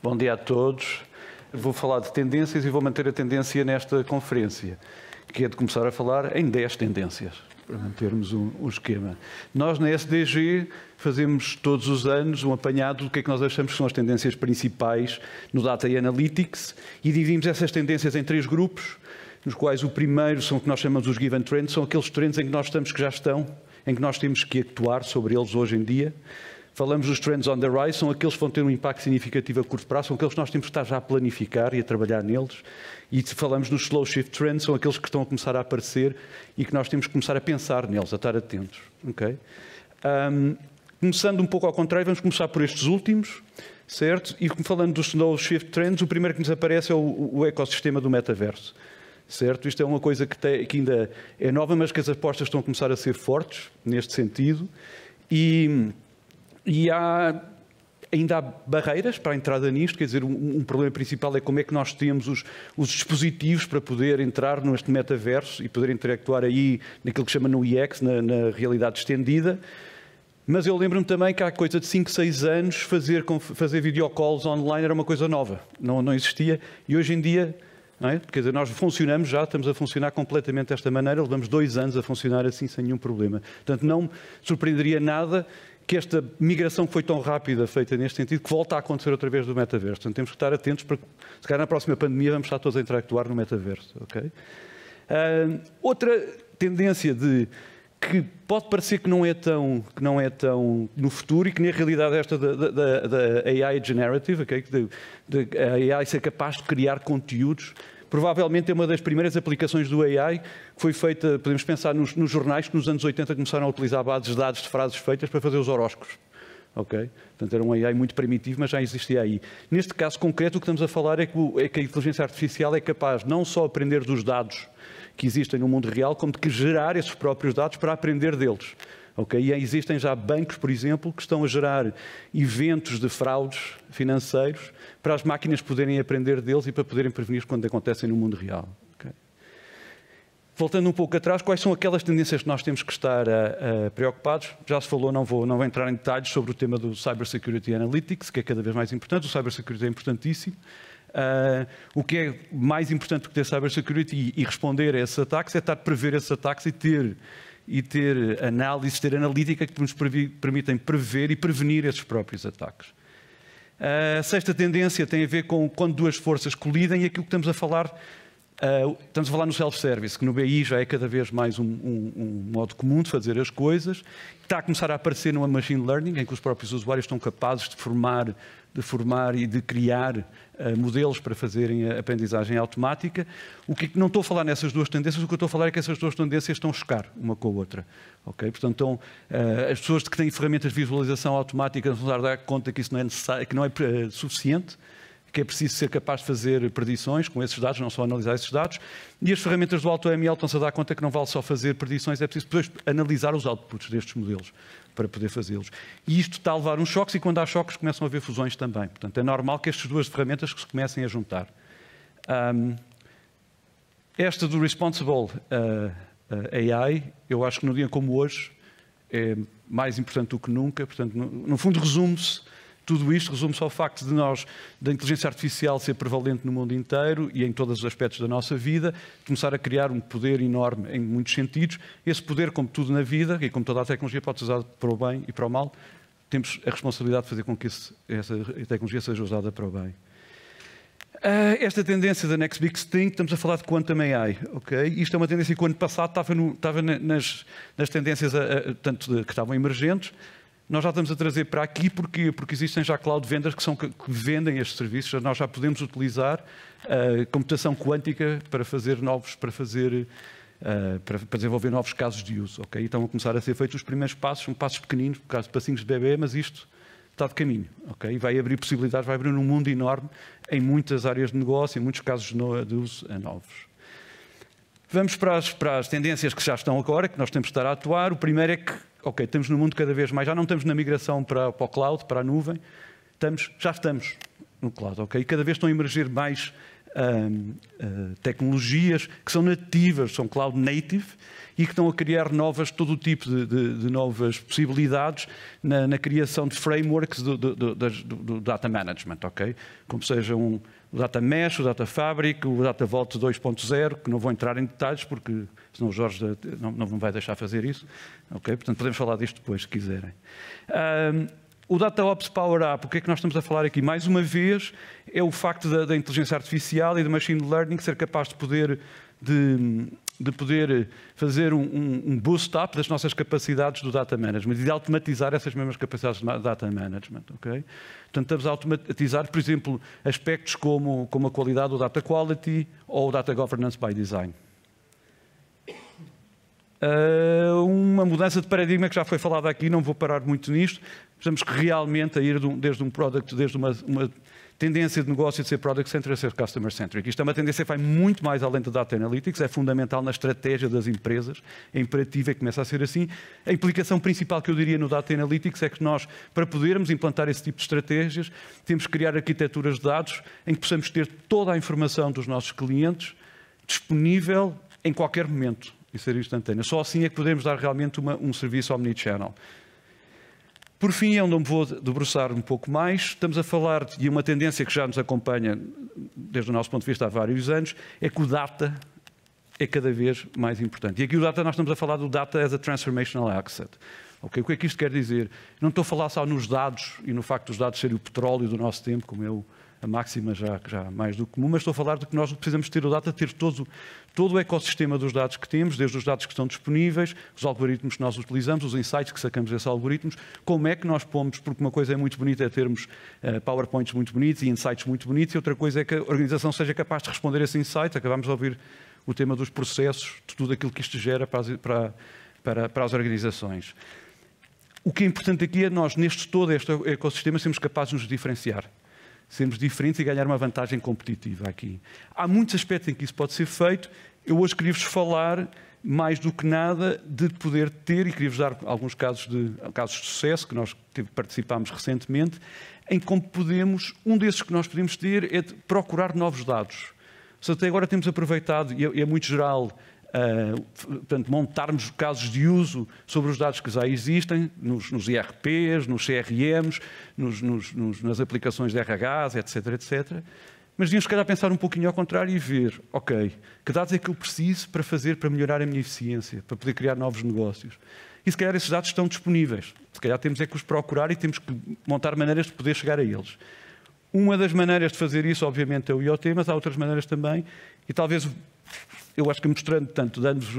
Bom dia a todos. Vou falar de tendências e vou manter a tendência nesta conferência, que é de começar a falar em 10 tendências, para mantermos um esquema. Nós, na SDG, fazemos todos os anos um apanhado do que é que nós achamos que são as tendências principais no Data e Analytics e dividimos essas tendências em 3 grupos, nos quais o primeiro são o que nós chamamos os Given Trends, são aqueles trends em que nós estamos que já estão, em que nós temos que atuar sobre eles hoje em dia. Falamos dos Trends on the Rise, são aqueles que vão ter um impacto significativo a curto prazo, são aqueles que nós temos que estar já a planificar e a trabalhar neles. E falamos nos Slow Shift Trends, são aqueles que estão a começar a aparecer e que nós temos que começar a pensar neles, a estar atentos. Okay? Começando um pouco ao contrário, vamos começar por estes últimos, certo? E falando dos Slow Shift Trends, o primeiro que nos aparece é o ecossistema do metaverso. Certo? Isto é uma coisa que ainda é nova, mas que as apostas estão a começar a ser fortes neste sentido. E ainda há barreiras para a entrada nisto, quer dizer, um problema principal é como é que nós temos os dispositivos para poder entrar neste metaverso e poder interactuar aí naquilo que chama no IX, na realidade estendida. Mas eu lembro-me também que há coisa de 5, 6 anos fazer videocalls online era uma coisa nova, não existia, e hoje em dia... Não é? Quer dizer, nós funcionamos já, estamos a funcionar completamente desta maneira, levamos 2 anos a funcionar assim sem nenhum problema. Portanto, não me surpreenderia nada que esta migração que foi tão rápida, feita neste sentido, que volta a acontecer outra vez do metaverso. Portanto, temos que estar atentos para que, se calhar na próxima pandemia, vamos estar todos a interactuar no metaverso. Okay? Outra tendência que pode parecer que não é tão no futuro e que na realidade é esta da AI Generative, okay? A AI ser capaz de criar conteúdos. Provavelmente é uma das primeiras aplicações do AI que foi feita, podemos pensar nos jornais que nos anos 80 começaram a utilizar bases de dados de frases feitas para fazer os horóscopos. Okay? Portanto, era um AI muito primitivo, mas já existia aí. Neste caso concreto, o que estamos a falar é que a inteligência artificial é capaz não só de aprender dos dados que existem no mundo real, como de gerar esses próprios dados para aprender deles. Okay? E existem já bancos, por exemplo, que estão a gerar eventos de fraudes financeiros para as máquinas poderem aprender deles e para poderem prevenir quando acontecem no mundo real. Okay? Voltando um pouco atrás, quais são aquelas tendências que nós temos que estar preocupados? Já se falou, não vou entrar em detalhes sobre o tema do Cybersecurity Analytics, que é cada vez mais importante. O Cybersecurity é importantíssimo. O que é mais importante do que ter Cybersecurity e responder a esses ataques é estar a prever esses ataques e ter análises, ter analítica que nos permitem prever e prevenir esses próprios ataques. A sexta tendência tem a ver com quando 2 forças colidem e aquilo que estamos a falar no self-service, que no BI já é cada vez mais um modo comum de fazer as coisas. Está a começar a aparecer no machine learning, em que os próprios usuários estão capazes de formar e de criar modelos para fazerem a aprendizagem automática. Não estou a falar nessas 2 tendências, o que eu estou a falar é que essas 2 tendências estão a chocar uma com a outra. Okay? Portanto, as pessoas que têm ferramentas de visualização automática não se dar conta que isso não é necessário, que não é suficiente, que é preciso ser capaz de fazer predições com esses dados, não só analisar esses dados. E as ferramentas do AutoML estão-se a dar conta que não vale só fazer predições, é preciso depois analisar os outputs destes modelos para poder fazê-los. E isto está a levar uns choques e quando há choques começam a haver fusões também. Portanto, é normal que estas 2 ferramentas que se comecem a juntar. Esta do Responsible AI, eu acho que no dia como hoje é mais importante do que nunca. Portanto, no fundo resume-se tudo isto, resume-se ao facto de da inteligência artificial ser prevalente no mundo inteiro e em todos os aspectos da nossa vida, começar a criar um poder enorme em muitos sentidos. Esse poder, como tudo na vida, e como toda a tecnologia pode ser usada para o bem e para o mal, temos a responsabilidade de fazer com que essa tecnologia seja usada para o bem. Esta tendência da Next Big Thing, estamos a falar de Quantum AI. Okay? Isto é uma tendência que o ano passado estava nas tendências tanto que estavam emergentes. Nós já estamos a trazer para aqui porque existem já cloud vendors que vendem estes serviços. Nós já podemos utilizar computação quântica para desenvolver novos casos de uso. Okay? Então, a começar a ser feitos os primeiros passos, são passos pequeninos, passinhos de bebê, mas isto está de caminho. Okay? Vai abrir possibilidades, vai abrir um mundo enorme em muitas áreas de negócio, em muitos casos de uso novos. Vamos para as tendências que já estão agora, que nós temos de estar a atuar. O primeiro é que estamos no mundo cada vez mais, já não estamos na migração para o cloud, para a nuvem, já estamos no cloud. Okay? Cada vez estão a emergir mais tecnologias que são nativas, são cloud native, e que estão a criar todo o tipo de novas possibilidades na criação de frameworks do data management, ok? Como seja o Data Mesh, o Data Fabric, o Data Vault 2.0, que não vou entrar em detalhes, porque senão o Jorge não vai deixar fazer isso, ok? Portanto, podemos falar disto depois, se quiserem. O DataOps Power Up, o que é que nós estamos a falar aqui? Mais uma vez, é o facto da inteligência artificial e do machine learning ser capaz de poder fazer um boost-up das nossas capacidades do data management e de automatizar essas mesmas capacidades de data management. Okay? Portanto, estamos a automatizar, por exemplo, aspectos como a qualidade do data quality ou o data governance by design. Uma mudança de paradigma que já foi falada aqui, não vou parar muito nisto. Estamos realmente a ir desde uma tendência de negócio de ser product-centric a ser customer-centric. Isto é uma tendência que vai muito mais além da data analytics, é fundamental na estratégia das empresas, é imperativo e começa a ser assim. A implicação principal que eu diria no data analytics é que nós, para podermos implantar esse tipo de estratégias, temos que criar arquiteturas de dados em que possamos ter toda a informação dos nossos clientes disponível em qualquer momento e ser instantânea. Só assim é que podemos dar realmente um serviço omnichannel. Por fim, é onde eu me vou debruçar um pouco mais. Estamos a falar de uma tendência que já nos acompanha desde o nosso ponto de vista há vários anos, é que o data é cada vez mais importante. E aqui o data, nós estamos a falar do data as a transformational asset. Okay? O que é que isto quer dizer? Não estou a falar só nos dados e no facto dos dados serem o petróleo do nosso tempo, como é a máxima já mais do que comum, mas estou a falar de que nós precisamos ter o data, ter todo o ecossistema dos dados que temos, desde os dados que estão disponíveis, os algoritmos que nós utilizamos, os insights que sacamos desses algoritmos, como é que nós pomos, porque uma coisa é muito bonita é termos PowerPoints muito bonitos e insights muito bonitos, e outra coisa é que a organização seja capaz de responder a esse insight. Acabamos de ouvir o tema dos processos, de tudo aquilo que isto gera para as organizações. O que é importante aqui é nós, todo este ecossistema, sermos capazes de nos diferenciar. Sermos diferentes e ganhar uma vantagem competitiva aqui. Há muitos aspectos em que isso pode ser feito. Eu hoje queria-vos falar, mais do que nada, de poder ter, e queria-vos dar alguns casos de sucesso que nós participámos recentemente, em como um desses que nós podemos ter é de procurar novos dados. Seja, até agora temos aproveitado, e é muito geral, portanto, montarmos casos de uso sobre os dados que já existem, nos IRPs, nos CRMs, nas aplicações de RHs, etc, etc. Mas devíamos, se calhar, pensar um pouquinho ao contrário e ver, ok, que dados é que eu preciso para melhorar a minha eficiência, para poder criar novos negócios? E se calhar esses dados estão disponíveis. Se calhar temos é que os procurar e temos que montar maneiras de poder chegar a eles. Uma das maneiras de fazer isso, obviamente, é o IoT, mas há outras maneiras também, e talvez eu acho que mostrando, dando-vos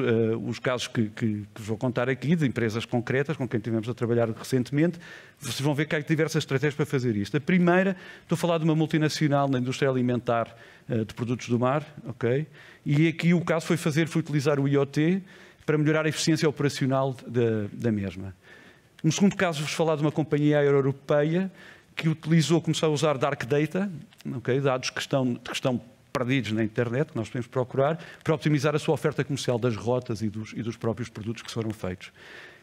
os casos que vos vou contar aqui, de empresas concretas com quem estivemos a trabalhar recentemente, vocês vão ver que há diversas estratégias para fazer isto. A primeira, estou a falar de uma multinacional na indústria alimentar de produtos do mar, ok? E aqui o caso foi utilizar o IoT para melhorar a eficiência operacional da mesma. No segundo caso, vos falar de uma companhia aero-europeia que começou a usar Dark Data, okay? Dados que estão perdidos na internet, que nós podemos procurar, para optimizar a sua oferta comercial das rotas e dos próprios produtos que foram feitos.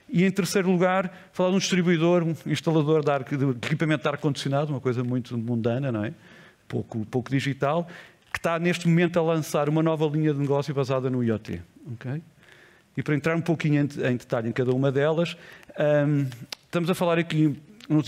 E, em terceiro lugar, falar de um distribuidor, um instalador de equipamento de ar-condicionado, uma coisa muito mundana, não é? Pouco digital, que está neste momento a lançar uma nova linha de negócio basada no IoT. Okay? E para entrar um pouquinho em detalhe em cada uma delas, estamos a falar aqui, no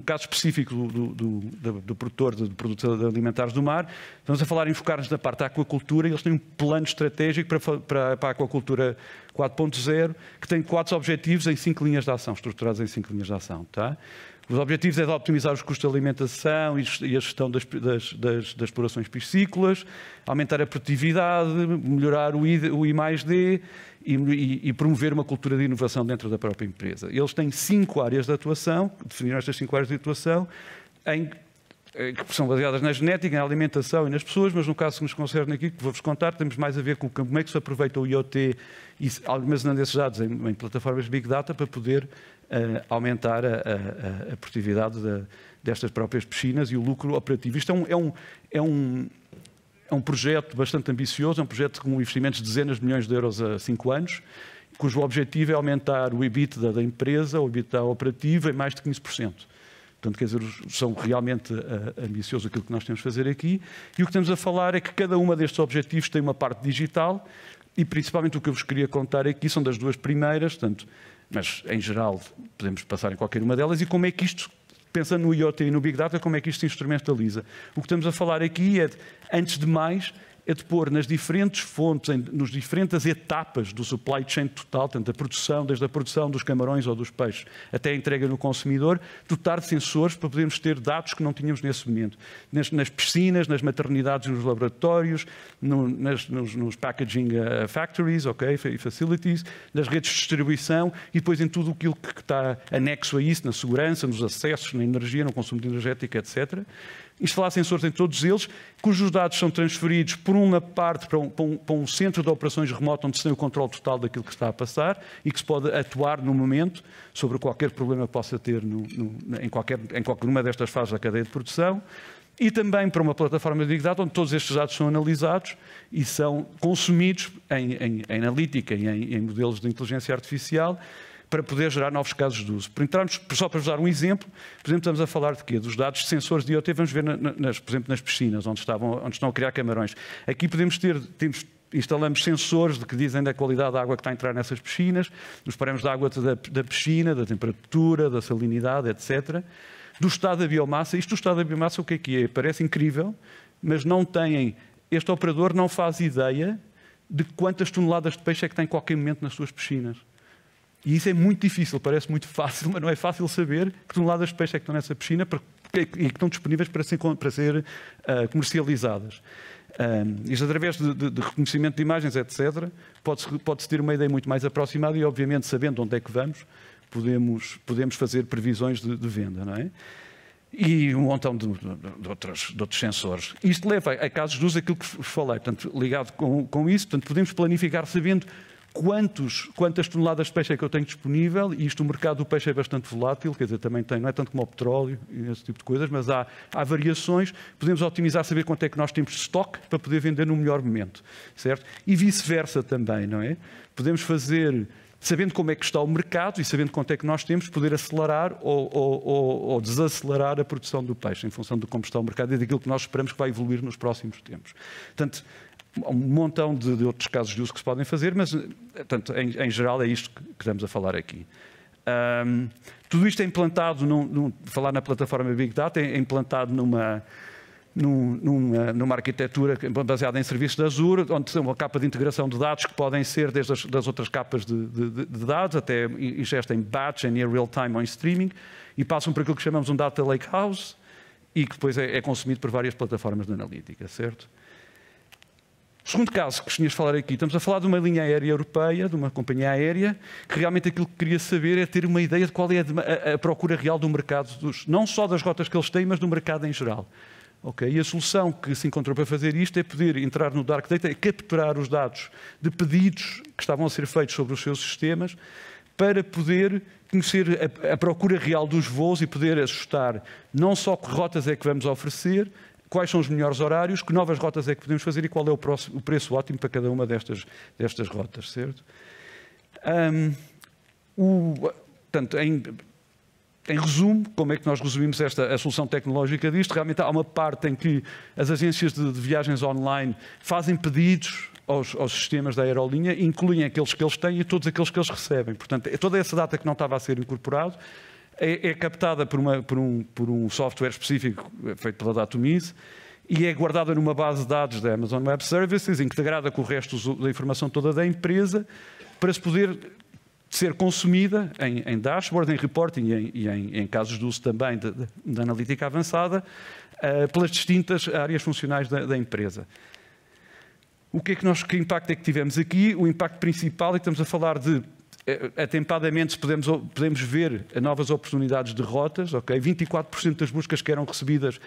caso específico do produtor de produtos alimentares do mar, estamos a falar em focar-nos na parte da aquacultura, e eles têm um plano estratégico para a aquacultura 4.0, que tem 4 objetivos em 5 linhas de ação, estruturados em 5 linhas de ação. Tá? Os objetivos é de optimizar os custos de alimentação e a gestão das explorações piscícolas, aumentar a produtividade, melhorar o I+D e promover uma cultura de inovação dentro da própria empresa. Eles têm 5 áreas de atuação, definiram estas 5 áreas de atuação, que são baseadas na genética, na alimentação e nas pessoas, mas no caso que nos concerne aqui, que vou-vos contar, temos mais a ver com como é que se aproveita o IoT e armazenando esses dados em plataformas de Big Data para poder aumentar a produtividade destas próprias piscinas e o lucro operativo. Isto é um projeto bastante ambicioso, é um projeto com investimentos de dezenas de milhões de euros a 5 anos, cujo objetivo é aumentar o EBITDA da empresa, o EBITDA operativo, em mais de 15%. Portanto, quer dizer, são realmente ambiciosos aquilo que nós temos de fazer aqui. E o que estamos a falar é que cada uma destes objetivos tem uma parte digital e, principalmente, o que eu vos queria contar aqui são das duas primeiras, portanto, mas, em geral, podemos passar em qualquer uma delas, e como é que isto, pensando no IoT e no Big Data, como é que isto se instrumentaliza. O que estamos a falar aqui é, antes de mais, é de pôr nas diferentes fontes, nas diferentes etapas do supply chain total, tanto a produção, desde a produção dos camarões ou dos peixes até a entrega no consumidor, dotar de sensores para podermos ter dados que não tínhamos nesse momento. Nas piscinas, nas maternidades, nos laboratórios, nos packaging factories, facilities, nas redes de distribuição e depois em tudo aquilo que está anexo a isso, na segurança, nos acessos, na energia, no consumo de energética, etc. Instalar sensores em todos eles, cujos dados são transferidos por uma parte para um centro de operações remoto onde se tem o controle total daquilo que está a passar e que se pode atuar no momento sobre qualquer problema que possa ter em qualquer uma destas fases da cadeia de produção. E também para uma plataforma de Big Data onde todos estes dados são analisados e são consumidos em analítica e em modelos de inteligência artificial para poder gerar novos casos de uso. Só para vos dar um exemplo, por exemplo, estamos a falar de quê? Dos dados de sensores de IoT, vamos ver, por exemplo, nas piscinas, onde estão a criar camarões. Aqui instalamos sensores que dizem da qualidade da água que está a entrar nessas piscinas, dos parâmetros da água da piscina, da temperatura, da salinidade, etc. Do estado da biomassa. Isto do estado da biomassa, o que é? Parece incrível, mas não têm... Este operador não faz ideia de quantas toneladas de peixe é que tem em qualquer momento nas suas piscinas. E isso é muito difícil, parece muito fácil, mas não é fácil saber que toneladas de peixe é que estão nessa piscina e que estão disponíveis para ser comercializadas. Isto através de reconhecimento de imagens, etc., pode-se ter uma ideia muito mais aproximada e, obviamente, sabendo onde é que vamos, podemos fazer previsões de venda, não é? E um montão de outros sensores. Isto leva a casos de uso aquilo que vos falei, portanto, ligado com isso, portanto, podemos planificar sabendo quantas toneladas de peixe é que eu tenho disponível, e isto, o mercado do peixe é bastante volátil, quer dizer, também não é tanto como o petróleo e esse tipo de coisas, mas há variações, podemos otimizar, saber quanto é que nós temos de estoque para poder vender no melhor momento, certo? E vice-versa também, não é? Podemos fazer, sabendo como é que está o mercado e sabendo quanto é que nós temos, poder acelerar ou desacelerar a produção do peixe, em função de como está o mercado e daquilo que nós esperamos que vai evoluir nos próximos tempos. Portanto, um montão de outros casos de uso que se podem fazer, mas, portanto, em geral, é isto que estamos a falar aqui. Tudo isto é implantado, falar na plataforma Big Data, é implantado numa arquitetura baseada em serviços de Azure, onde tem uma capa de integração de dados que podem ser desde das outras capas de dados, até ingestem batch, em near real time ou em streaming, e passam por aquilo que chamamos um data lakehouse, e que depois é consumido por várias plataformas de analítica, certo? O segundo caso que tinhas de falar aqui, estamos a falar de uma linha aérea europeia, de uma companhia aérea, que realmente aquilo que queria saber é ter uma ideia de qual é a procura real do mercado, não só das rotas que eles têm, mas do mercado em geral. Okay? E a solução que se encontrou para fazer isto é poder entrar no Dark Data e capturar os dados de pedidos que estavam a ser feitos sobre os seus sistemas para poder conhecer a procura real dos voos e poder ajustar não só que rotas é que vamos oferecer, quais são os melhores horários, que novas rotas é que podemos fazer e qual é o preço ótimo para cada uma destas rotas, certo? Portanto, em resumo, como é que nós resumimos a solução tecnológica disto? Realmente há uma parte em que as agências de viagens online fazem pedidos aos sistemas da aerolinha, incluem aqueles que eles têm e todos aqueles que eles recebem. Portanto, toda essa data que não estava a ser incorporado é captada por um software específico feito pela Datomize e é guardada numa base de dados da Amazon Web Services, integrada com o resto da informação toda da empresa, para se poder ser consumida em dashboard, em reporting e em casos de uso também de analítica avançada, pelas distintas áreas funcionais da empresa. Que impacto é que tivemos aqui? O impacto principal é que estamos a falar de atempadamente podemos ver novas oportunidades de rotas, ok? 24% das buscas que eram recebidas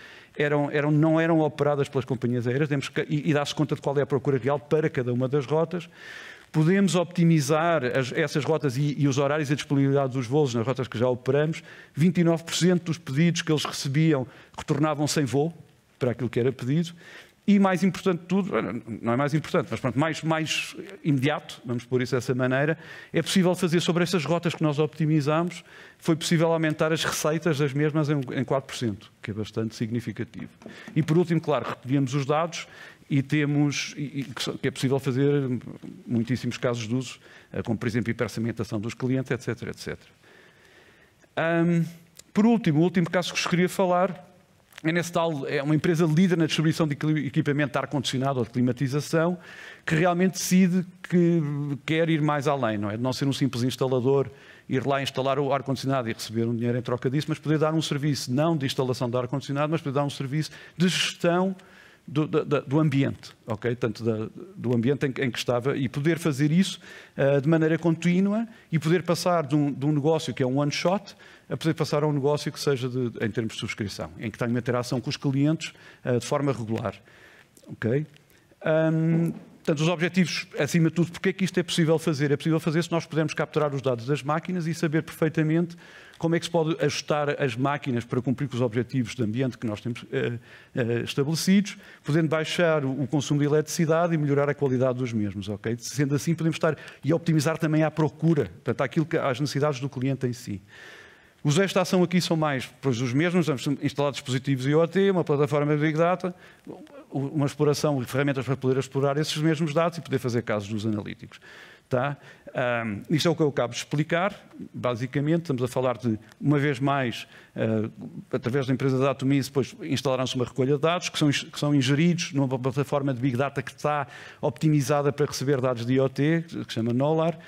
não eram operadas pelas companhias aéreas, e dá-se conta de qual é a procura real para cada uma das rotas. Podemos optimizar essas rotas e os horários e a disponibilidade dos voos nas rotas que já operamos. 29% dos pedidos que eles recebiam retornavam sem voo para aquilo que era pedido. E mais importante de tudo, não é mais importante, mas pronto, mais imediato, vamos pôr isso dessa maneira, é possível fazer sobre essas rotas que nós optimizamos, foi possível aumentar as receitas das mesmas em 4%, que é bastante significativo. E por último, claro, recolhemos os dados e temos, que é possível fazer muitíssimos casos de uso, como por exemplo hipersegmentação dos clientes, etc, etc. Por último, o último caso que vos queria falar, a Nestal é uma empresa líder na distribuição de equipamento de ar-condicionado ou de climatização, que realmente decide que quer ir mais além, não é? De não ser um simples instalador, ir lá instalar o ar-condicionado e receber um dinheiro em troca disso, mas poder dar um serviço não de instalação de ar-condicionado, mas poder dar um serviço de gestão do ambiente, ok? Tanto do ambiente em que estava, e poder fazer isso de maneira contínua e poder passar de um negócio que é um one-shot a poder passar a um negócio que seja em termos de subscrição, em que tenha uma interação com os clientes de forma regular. Ok? Portanto, os objetivos, acima de tudo, porque é que isto é possível fazer? É possível fazer se nós pudermos capturar os dados das máquinas e saber perfeitamente como é que se pode ajustar as máquinas para cumprir com os objetivos de ambiente que nós temos estabelecidos, podendo baixar o consumo de eletricidade e melhorar a qualidade dos mesmos. Okay? Sendo assim, podemos estar e optimizar também à procura, portanto, às necessidades do cliente em si. Os eixos de ação aqui são mais pois, os mesmos, vamos instalar dispositivos IoT, uma plataforma de Big Data, uma exploração e ferramentas para poder explorar esses mesmos dados e poder fazer casos dos analíticos. Tá? Isto é o que eu acabo de explicar. Basicamente, estamos a falar de, uma vez mais, através da empresa da Atomize, depois instalarão-se uma recolha de dados que são ingeridos numa plataforma de Big Data que está optimizada para receber dados de IoT, que se chama Nolar,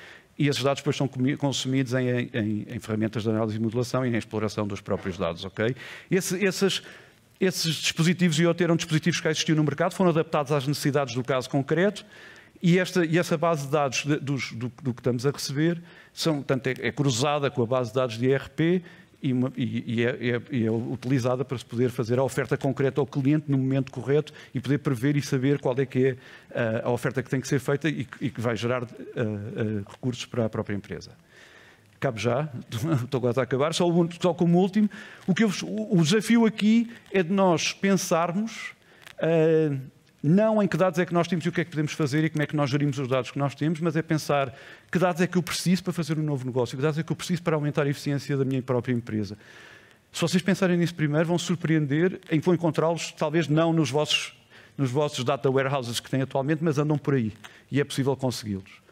e esses dados depois são consumidos em ferramentas de análise e modulação e em exploração dos próprios dados. Okay? Esses dispositivos IoT eram dispositivos que já existiam no mercado, foram adaptados às necessidades do caso concreto, e essa base de dados do que estamos a receber é cruzada com a base de dados de ERP e é utilizada para se poder fazer a oferta concreta ao cliente no momento correto e poder prever e saber qual é que é a oferta que tem que ser feita e que vai gerar recursos para a própria empresa. Cabe já, estou quase a acabar, só como último, o desafio aqui é de nós pensarmos não em que dados é que nós temos e o que é que podemos fazer e como é que nós gerimos os dados que nós temos, mas é pensar que dados é que eu preciso para fazer um novo negócio, que dados é que eu preciso para aumentar a eficiência da minha própria empresa. Se vocês pensarem nisso primeiro, vão se surpreender em que vão encontrá-los, talvez não nos vossos data warehouses que têm atualmente, mas andam por aí. E é possível consegui-los.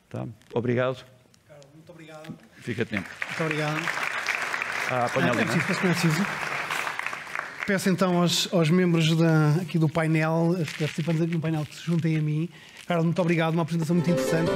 Tá? Obrigado. Carlos, muito obrigado. Fica a tempo. Muito obrigado. Apanha ali, não é? Peço então aos membros aqui do painel, participantes aqui do painel, que se juntem a mim. Carlos, muito obrigado, uma apresentação muito interessante.